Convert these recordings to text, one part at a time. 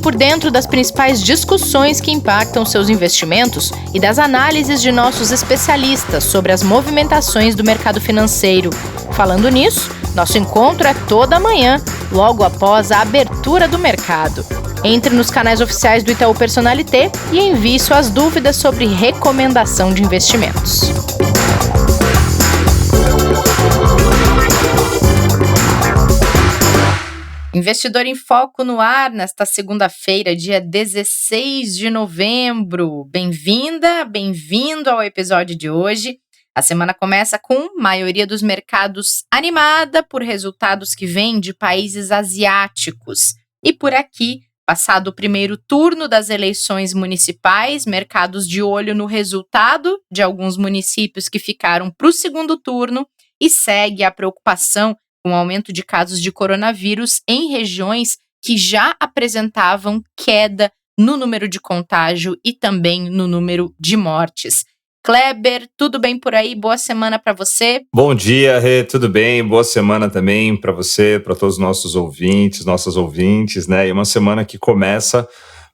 por dentro das principais discussões que impactam seus investimentos e das análises de nossos especialistas sobre as movimentações do mercado financeiro. Falando nisso, nosso encontro é toda manhã, logo após a abertura do mercado. Entre nos canais oficiais do Itaú Personalité e envie suas dúvidas sobre recomendação de investimentos. Investidor em Foco no ar, nesta segunda-feira, dia 16 de novembro. Bem-vinda, bem-vindo ao episódio de hoje. A semana começa com maioria dos mercados animada por resultados que vêm de países asiáticos. E por aqui, passado o primeiro turno das eleições municipais, mercados de olho no resultado de alguns municípios que ficaram para o segundo turno e segue a preocupação com o aumento de casos de coronavírus em regiões que já apresentavam queda no número de contágio e também no número de mortes. Kleber, tudo bem por aí? Boa semana para você. Bom dia, Rê, tudo bem? Boa semana também para você, para todos os nossos ouvintes, nossas ouvintes, né? E uma semana que começa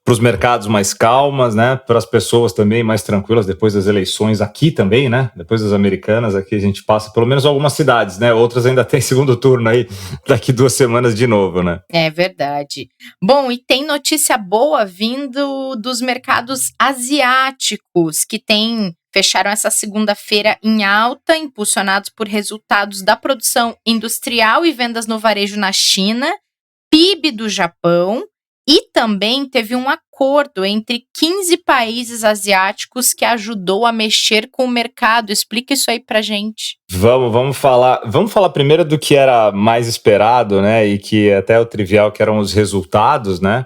para os mercados mais calmas, né? Para as pessoas também mais tranquilas depois das eleições aqui também, né? Depois das americanas, aqui a gente passa pelo menos algumas cidades, né? Outras ainda tem segundo turno aí daqui 2 semanas de novo, né? É verdade. Bom, e tem notícia boa vindo dos mercados asiáticos, que fecharam essa segunda-feira em alta, impulsionados por resultados da produção industrial e vendas no varejo na China, PIB do Japão, e também teve um acordo entre 15 países asiáticos que ajudou a mexer com o mercado. Explica isso aí pra gente. Vamos falar primeiro do que era mais esperado, né, e que até o trivial, que eram os resultados, né,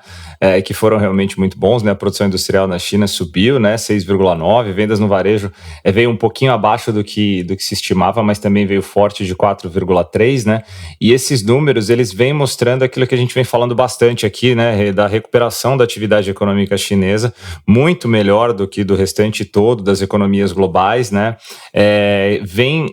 que foram realmente muito bons, né, a produção industrial na China subiu, né, 6,9%, vendas no varejo veio um pouquinho abaixo do que se estimava, mas também veio forte de 4,3%, né, e esses números, eles vêm mostrando aquilo que a gente vem falando bastante aqui, né, da recuperação da atividade econômica chinesa, muito melhor do que do restante todo das economias globais, né, vem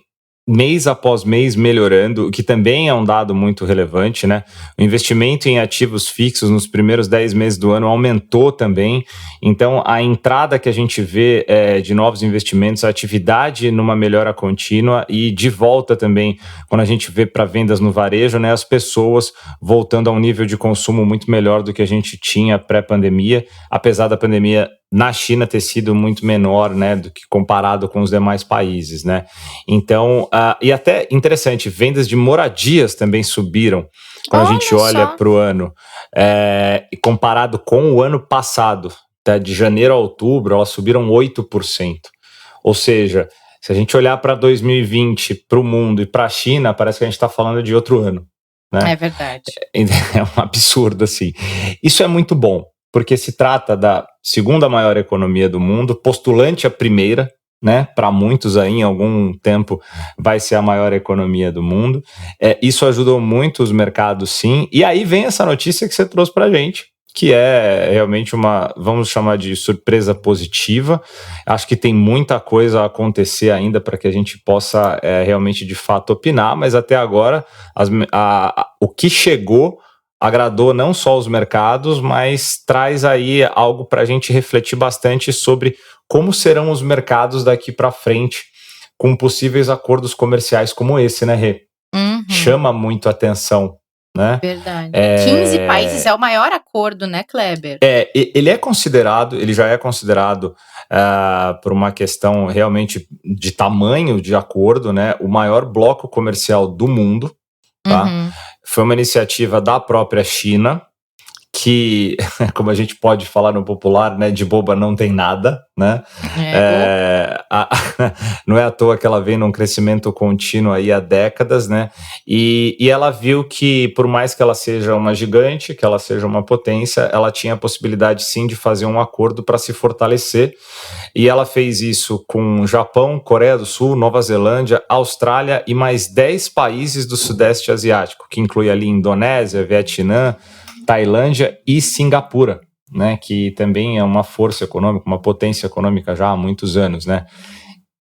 mês após mês melhorando, o que também é um dado muito relevante, né? O investimento em ativos fixos nos primeiros 10 meses do ano aumentou também, então a entrada que a gente vê de novos investimentos, a atividade numa melhora contínua e de volta também, quando a gente vê para vendas no varejo, né? As pessoas voltando a um nível de consumo muito melhor do que a gente tinha pré-pandemia, apesar da pandemia na China ter sido muito menor, né, do que comparado com os demais países, né? Então, e até interessante, vendas de moradias também subiram quando a gente olha para o ano, comparado com o ano passado, tá? De janeiro a outubro, elas subiram 8%. Ou seja, se a gente olhar para 2020, para o mundo e para a China, parece que a gente está falando de outro ano, né? É verdade. É um absurdo, assim. Isso é muito bom, porque se trata da segunda maior economia do mundo, postulante a primeira, né? Para muitos aí, em algum tempo, vai ser a maior economia do mundo. Isso ajudou muito os mercados, sim. E aí vem essa notícia que você trouxe para a gente, que é realmente vamos chamar de surpresa positiva. Acho que tem muita coisa a acontecer ainda para que a gente possa realmente, de fato, opinar, mas até agora o que chegou agradou não só os mercados, mas traz aí algo para a gente refletir bastante sobre como serão os mercados daqui para frente com possíveis acordos comerciais como esse, né, Rê? Uhum. Chama muito atenção, né? Verdade. 15 países é o maior acordo, né, Kleber? Ele já é considerado por uma questão realmente de tamanho de acordo, né, o maior bloco comercial do mundo, tá? Uhum. Foi uma iniciativa da própria China, que, como a gente pode falar no popular, né, de boba não tem nada, né? Não é à toa que ela vem num crescimento contínuo aí há décadas, né? E ela viu que, por mais que ela seja uma gigante, que ela seja uma potência, ela tinha a possibilidade, sim, de fazer um acordo para se fortalecer. E ela fez isso com Japão, Coreia do Sul, Nova Zelândia, Austrália e mais 10 países do Sudeste Asiático, que inclui ali Indonésia, Vietnã, Tailândia e Singapura, né, que também é uma força econômica, uma potência econômica já há muitos anos, né.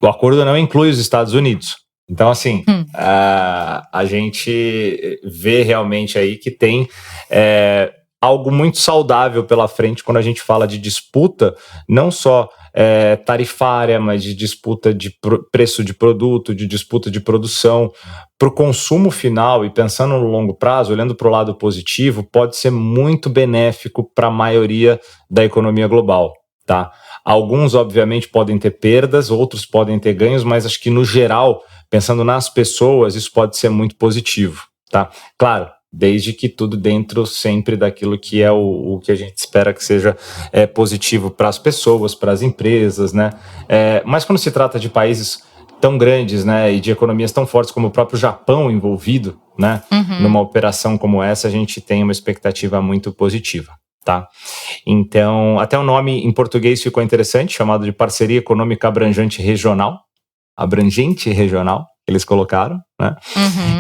O acordo não inclui os Estados Unidos. Então, assim, a gente vê realmente aí que tem algo muito saudável pela frente quando a gente fala de disputa, não só tarifária, mas de disputa de preço de produto, de disputa de produção. Para o consumo final e pensando no longo prazo, olhando para o lado positivo, pode ser muito benéfico para a maioria da economia global. Tá? Alguns, obviamente, podem ter perdas, outros podem ter ganhos, mas acho que, no geral, pensando nas pessoas, isso pode ser muito positivo. Tá? Claro, desde que tudo dentro sempre daquilo que é o que a gente espera que seja positivo para as pessoas, para as empresas, né? Mas quando se trata de países tão grandes, né, e de economias tão fortes como o próprio Japão envolvido, né, numa operação como essa, a gente tem uma expectativa muito positiva, tá? Então, até o nome em português ficou interessante, chamado de Parceria Econômica Abrangente Regional, eles colocaram, né?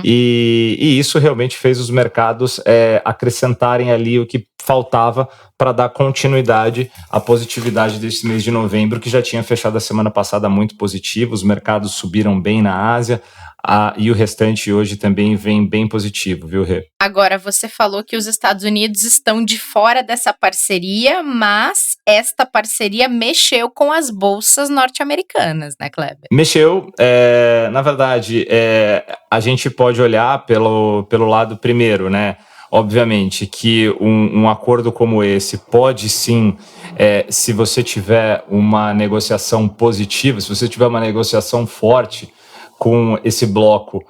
E isso realmente fez os mercados acrescentarem ali o que faltava para dar continuidade à positividade desse mês de novembro, que já tinha fechado a semana passada muito positivo, os mercados subiram bem na Ásia, e o restante hoje também vem bem positivo, viu, Rê? Agora, você falou que os Estados Unidos estão de fora dessa parceria, mas esta parceria mexeu com as bolsas norte-americanas, né, Kleber? Mexeu, na verdade, a gente pode olhar pelo lado primeiro, né? Obviamente que um acordo como esse pode sim, se você tiver uma negociação positiva, se você tiver uma negociação forte com esse bloco,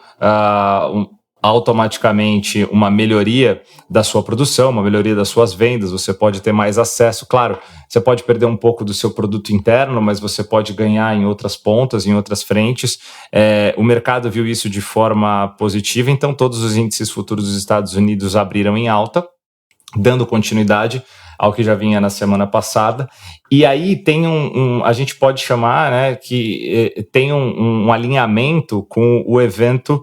automaticamente uma melhoria da sua produção, uma melhoria das suas vendas, você pode ter mais acesso, claro, você pode perder um pouco do seu produto interno, mas você pode ganhar em outras pontas, em outras frentes. O mercado viu isso de forma positiva, então todos os índices futuros dos Estados Unidos abriram em alta, dando continuidade ao que já vinha na semana passada. E aí tem a gente pode chamar, né, que tem um alinhamento com o evento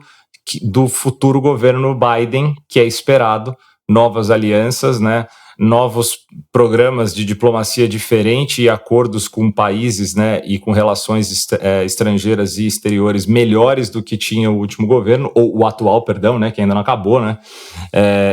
do futuro governo Biden, que é esperado, novas alianças, né, novos programas de diplomacia diferente e acordos com países, né, e com relações estrangeiras e exteriores melhores do que tinha o último governo, ou o atual, perdão, né, que ainda não acabou, né,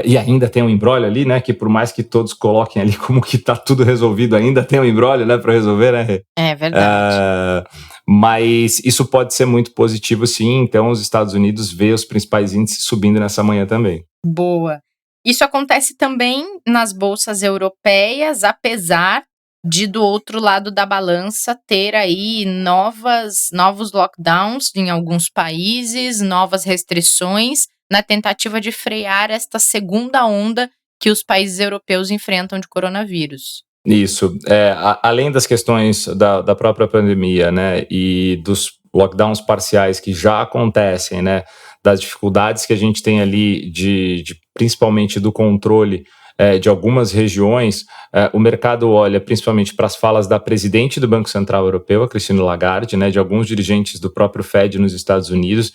e ainda tem um imbróglio ali, né, que por mais que todos coloquem ali como que tá tudo resolvido, ainda tem um imbróglio, né, para resolver, né? É verdade. Mas isso pode ser muito positivo, sim. Então, os Estados Unidos vê os principais índices subindo nessa manhã também. Boa. Isso acontece também nas bolsas europeias, apesar de, do outro lado da balança, ter aí novos lockdowns em alguns países, novas restrições, na tentativa de frear esta segunda onda que os países europeus enfrentam de coronavírus. Isso. Além das questões da própria pandemia, né, e dos lockdowns parciais que já acontecem, né, das dificuldades que a gente tem ali principalmente do controle de algumas regiões, o mercado olha principalmente para as falas da presidente do Banco Central Europeu, a Christine Lagarde, né, de alguns dirigentes do próprio Fed nos Estados Unidos,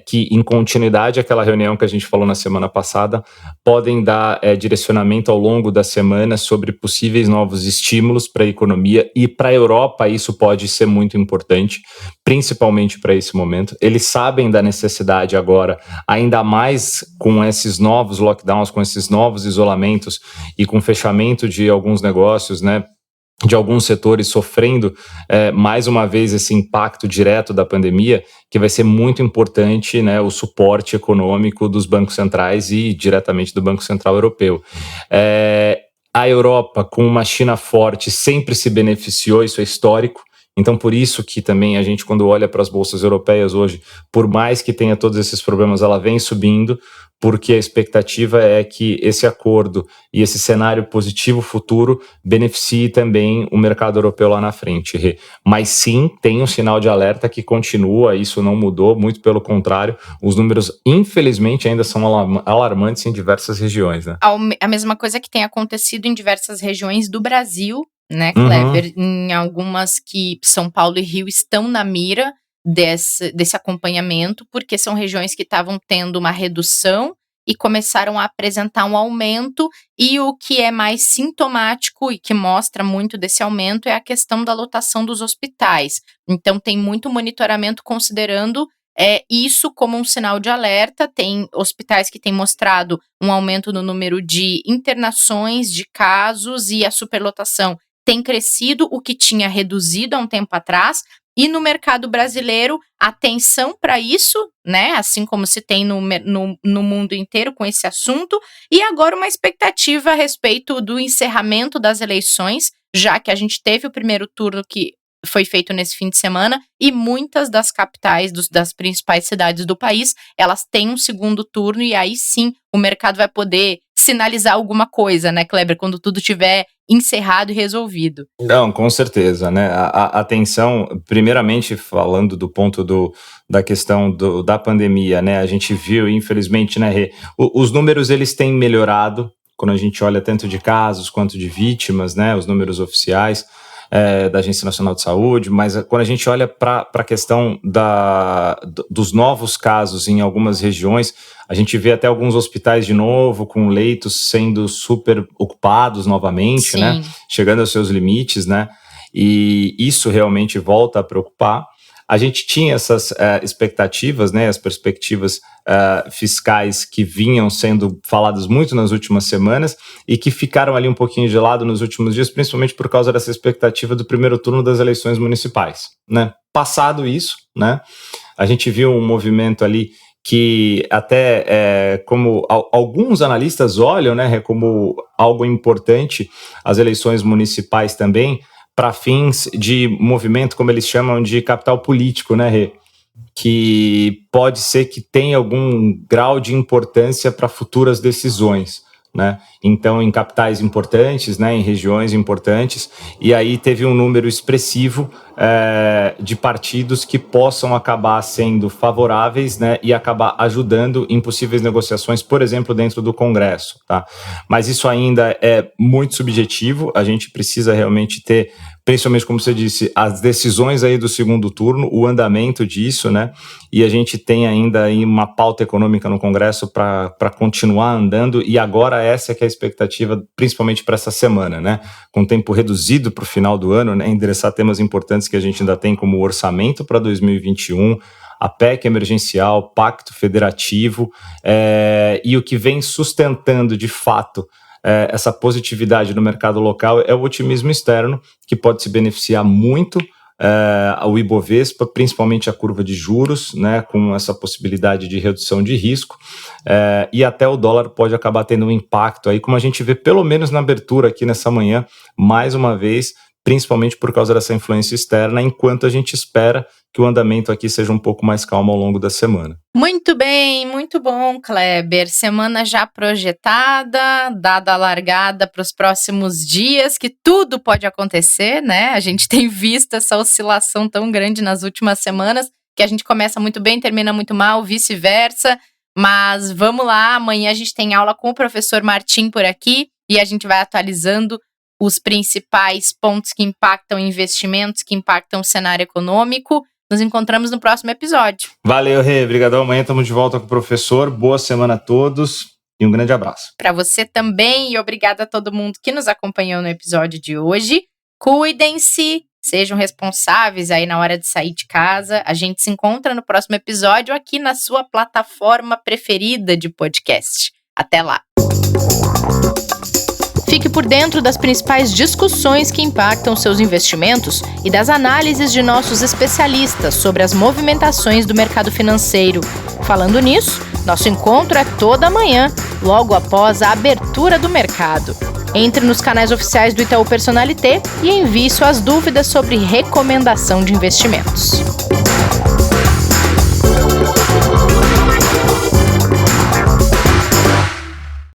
que em continuidade àquela reunião que a gente falou na semana passada, podem dar direcionamento ao longo da semana sobre possíveis novos estímulos para a economia, e para a Europa isso pode ser muito importante, principalmente para esse momento. Eles sabem da necessidade agora, ainda mais com esses novos lockdowns, com esses novos isolamentos e com o fechamento de alguns negócios, né, de alguns setores sofrendo mais uma vez esse impacto direto da pandemia, que vai ser muito importante, né, o suporte econômico dos bancos centrais e diretamente do Banco Central Europeu. A Europa, com uma China forte, sempre se beneficiou, isso é histórico. Então, por isso que também a gente, quando olha para as bolsas europeias hoje, por mais que tenha todos esses problemas, ela vem subindo, porque a expectativa é que esse acordo e esse cenário positivo futuro beneficie também o mercado europeu lá na frente. Mas sim, tem um sinal de alerta que continua, isso não mudou, muito pelo contrário, os números, infelizmente, ainda são alarmantes em diversas regiões, né? A mesma coisa que tem acontecido em diversas regiões do Brasil, né, Kleber? Em algumas que São Paulo e Rio estão na mira desse acompanhamento, porque são regiões que estavam tendo uma redução e começaram a apresentar um aumento, e o que é mais sintomático e que mostra muito desse aumento é a questão da lotação dos hospitais. Então, tem muito monitoramento considerando isso como um sinal de alerta. Tem hospitais que têm mostrado um aumento no número de internações, de casos, e a superlotação tem crescido, o que tinha reduzido há um tempo atrás. E no mercado brasileiro, atenção para isso, né? Assim como se tem no mundo inteiro com esse assunto. E agora uma expectativa a respeito do encerramento das eleições, já que a gente teve o primeiro turno que foi feito nesse fim de semana, e muitas das capitais das principais cidades do país, elas têm um segundo turno, e aí sim o mercado vai poder sinalizar alguma coisa, né, Kleber, quando tudo tiver encerrado e resolvido. Não, com certeza, né? A atenção, primeiramente falando do ponto da questão da pandemia, né? A gente viu, infelizmente, né, Rê, os números eles têm melhorado quando a gente olha tanto de casos quanto de vítimas, né? Os números oficiais da Agência Nacional de Saúde, mas quando a gente olha para a questão dos novos casos em algumas regiões, a gente vê até alguns hospitais de novo com leitos sendo super ocupados novamente, Sim. né? Chegando aos seus limites, né? E isso realmente volta a preocupar. A gente tinha essas expectativas, né, as perspectivas fiscais que vinham sendo faladas muito nas últimas semanas e que ficaram ali um pouquinho de lado nos últimos dias, principalmente por causa dessa expectativa do primeiro turno das eleições municipais, né? Passado isso, né, a gente viu um movimento ali que até como alguns analistas olham, né, como algo importante, as eleições municipais também, para fins de movimento, como eles chamam, de capital político, né, Rê? Que pode ser que tenha algum grau de importância para futuras decisões, né? Então, em capitais importantes, né, em regiões importantes, e aí teve um número expressivo de partidos que possam acabar sendo favoráveis, né, e acabar ajudando em possíveis negociações, por exemplo, dentro do Congresso, tá? Mas isso ainda é muito subjetivo, a gente precisa realmente ter, principalmente como você disse, as decisões aí do segundo turno, o andamento disso, né? E a gente tem ainda aí uma pauta econômica no Congresso para continuar andando, e agora essa é que é a expectativa, principalmente para essa semana, né? Com tempo reduzido para o final do ano, né? Endereçar temas importantes que a gente ainda tem, como o orçamento para 2021, a PEC emergencial, pacto federativo, e o que vem sustentando de fato essa positividade no mercado local é o otimismo externo, que pode se beneficiar muito ao Ibovespa, principalmente a curva de juros, né, com essa possibilidade de redução de risco, e até o dólar pode acabar tendo um impacto aí, como a gente vê pelo menos na abertura aqui nessa manhã, mais uma vez, principalmente por causa dessa influência externa, enquanto a gente espera que o andamento aqui seja um pouco mais calmo ao longo da semana. Muito bem, muito bom, Kleber. Semana já projetada, dada a largada para os próximos dias, que tudo pode acontecer, né? A gente tem visto essa oscilação tão grande nas últimas semanas, que a gente começa muito bem, termina muito mal, vice-versa. Mas vamos lá, amanhã a gente tem aula com o professor Martim por aqui e a gente vai atualizando os principais pontos que impactam investimentos, que impactam o cenário econômico. Nos encontramos no próximo episódio. Valeu, Rê. Obrigadão. Amanhã estamos de volta com o professor. Boa semana a todos e um grande abraço. Para você também, e obrigada a todo mundo que nos acompanhou no episódio de hoje. Cuidem-se, sejam responsáveis aí na hora de sair de casa. A gente se encontra no próximo episódio aqui na sua plataforma preferida de podcast. Até lá! Fique por dentro das principais discussões que impactam seus investimentos e das análises de nossos especialistas sobre as movimentações do mercado financeiro. Falando nisso, nosso encontro é toda manhã, logo após a abertura do mercado. Entre nos canais oficiais do Itaú Personalité e envie suas dúvidas sobre recomendação de investimentos.